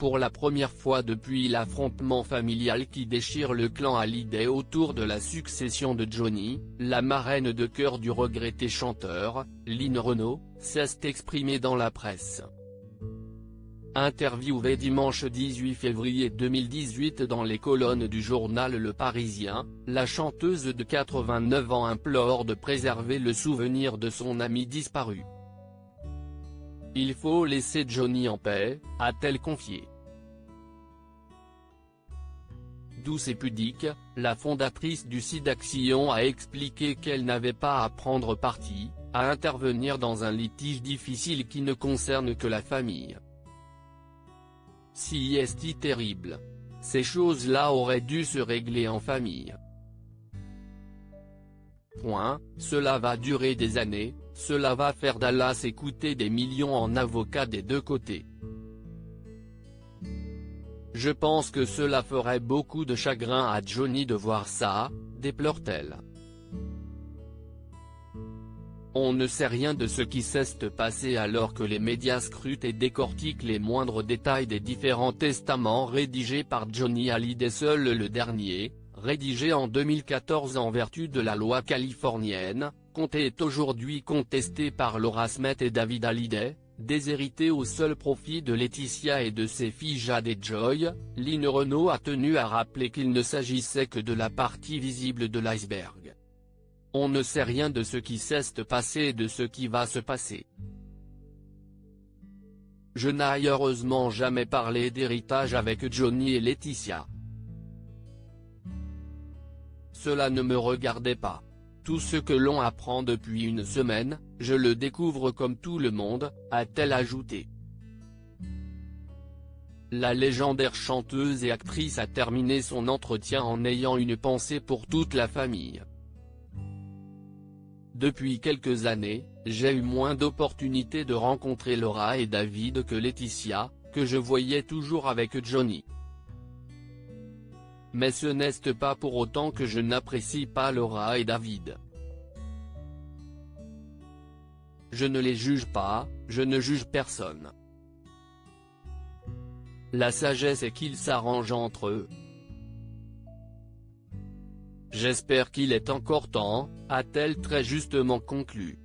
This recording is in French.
pour la première fois depuis l'affrontement familial qui déchire le clan Hallyday autour de la succession de Johnny, la marraine de cœur du regretté chanteur, Lynn Renaud, s'est exprimée dans la presse. Interviewée dimanche 18 février 2018 dans les colonnes du journal Le Parisien, la chanteuse de 89 ans implore de préserver le souvenir de son ami disparu. Il faut laisser Johnny en paix, a-t-elle confié. Douce et pudique, la fondatrice du SIDAction a expliqué qu'elle n'avait pas à prendre parti, à intervenir dans un litige difficile qui ne concerne que la famille. Si est terrible. Ces choses-là auraient dû se régler en famille. Cela va durer des années, cela va faire Dallas coûter des millions en avocats des deux côtés. Je pense que cela ferait beaucoup de chagrin à Johnny de voir ça, déplore-t-elle. On ne sait rien de ce qui s'est passé alors que les médias scrutent et décortiquent les moindres détails des différents testaments rédigés par Johnny Hallyday. Seul le dernier, rédigé en 2014 en vertu de la loi californienne, est aujourd'hui contesté par Laura Smith et David Hallyday, déshérités au seul profit de Laetitia et de ses filles Jade et Joy. Lynn Renaud a tenu à rappeler qu'il ne s'agissait que de la partie visible de l'iceberg. On ne sait rien de ce qui s'est passé et de ce qui va se passer. Je n'ai heureusement jamais parlé d'héritage avec Johnny et Laetitia. Cela ne me regardait pas. Tout ce que l'on apprend depuis une semaine, je le découvre comme tout le monde, a-t-elle ajouté. La légendaire chanteuse et actrice a terminé son entretien en ayant une pensée pour toute la famille. Depuis quelques années, j'ai eu moins d'opportunités de rencontrer Laura et David que Laetitia, que je voyais toujours avec Johnny. Mais ce n'est pas pour autant que je n'apprécie pas Laura et David. Je ne les juge pas, je ne juge personne. La sagesse est qu'ils s'arrangent entre eux. J'espère qu'il est encore temps, a-t-elle très justement conclu.